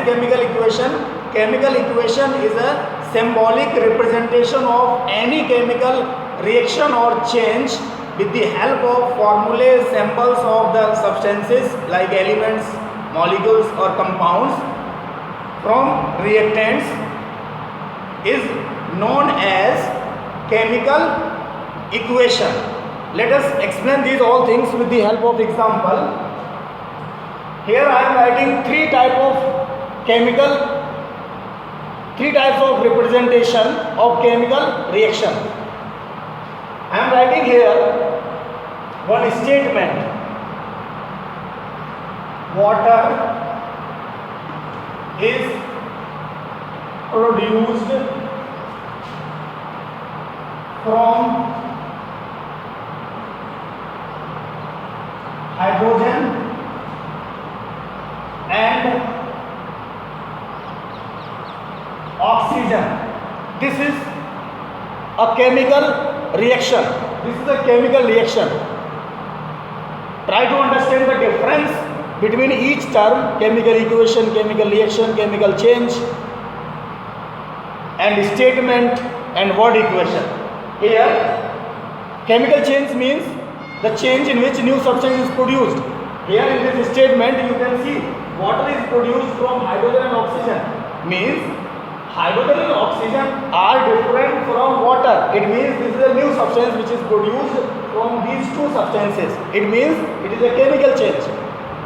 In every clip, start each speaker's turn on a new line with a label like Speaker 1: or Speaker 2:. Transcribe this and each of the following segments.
Speaker 1: chemical equation? Chemical equation is a symbolic representation of any chemical reaction or change with the help of formulae, symbols of the substances like elements, molecules or compounds from reactants is known as chemical equation. Let us explain these all things with the help of example. Here I am writing three types of representation of chemical reaction. I am writing here one statement: water is produced from hydrogen and oxygen. This is a chemical reaction. This is a chemical reaction. Try to understand the difference between each term: chemical equation, chemical reaction, chemical change, and statement and word equation. Here, chemical change means the change in which new substance is produced. Here in this statement you can see water is produced from hydrogen and oxygen. Means hydrogen and oxygen are different from water. It means this is a new substance which is produced from these two substances. It means it is a chemical change.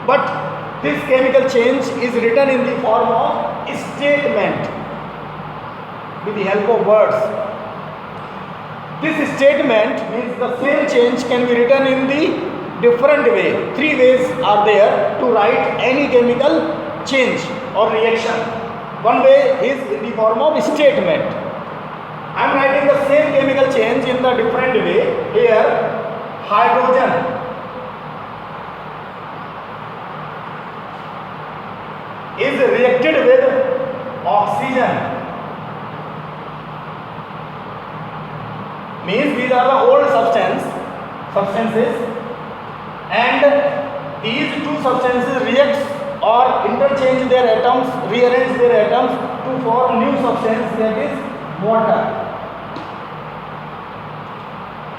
Speaker 1: But this chemical change is written in the form of statement with the help of words. This statement means the same change can be written in the different way. Three ways are there to write any chemical change or reaction. One way is in the form of statement. I am writing the same chemical change in the different way. Here, hydrogen is reacted with oxygen. Means these are the old substances, and these two substances react or interchange their atoms, rearrange their atoms to form new substance, that is water.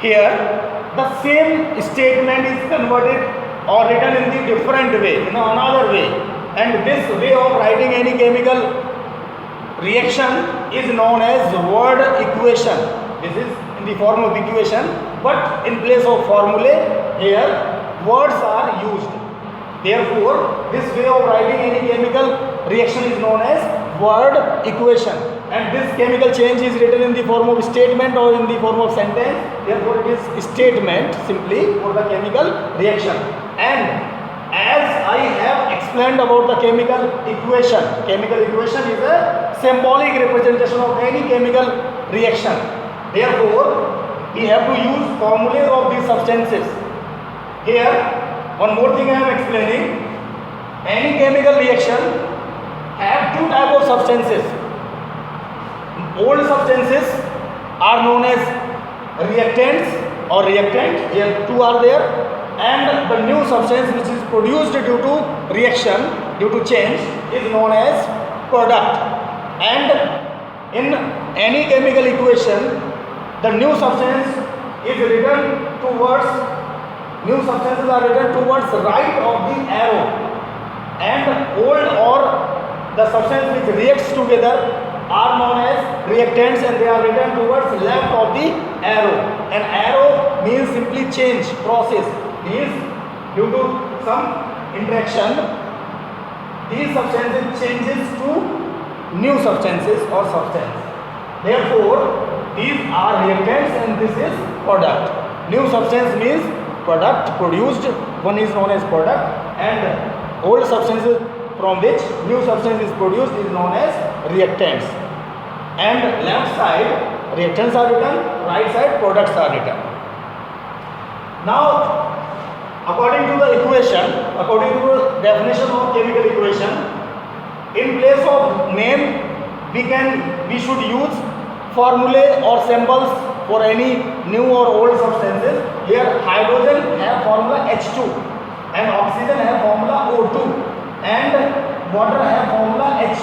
Speaker 1: Here the same statement is converted or written in the different way, in another way, and this way of writing any chemical reaction is known as word equation. This is in the form of equation, but in place of formulae, here words are used. Therefore, this way of writing any chemical reaction is known as word equation, and this chemical change is written in the form of statement or in the form of sentence. Therefore, it is statement simply for the chemical reaction. And as I have explained about the chemical equation is a symbolic representation of any chemical reaction. Therefore, we have to use formulas of these substances. Here, one more thing I am explaining. Any chemical reaction have two types of substances. Old substances are known as reactants or reactant. Here two are there, and the new substance which is produced due to reaction, due to change, is known as product. And in any chemical equation, the new substance is written towards, new substances are written towards right of the arrow, and old or the substance which reacts together are known as reactants, and they are written towards left of the arrow. An arrow means simply change, process, means due to some interaction these substances changes to new substances or substance. Therefore, these are reactants and this is product. New substance means product produced, one is known as product, and old substances from which new substance is produced is known as reactants. And left side reactants are written, right side products are written. Now, according to the equation, according to the definition of chemical equation, in place of name we should use formulae or symbols for any new or old substances. Here hydrogen have formula H2 and oxygen have formula O2 and water have formula H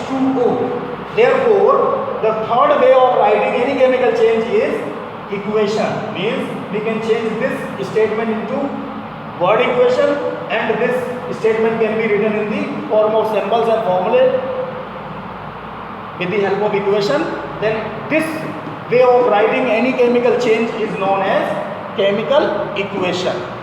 Speaker 1: Therefore, the third way of writing any chemical change is equation. Means we can change this statement into word equation, and this statement can be written in the form of symbols and formulae with the help of equation. Then this way of writing any chemical change is known as chemical equation.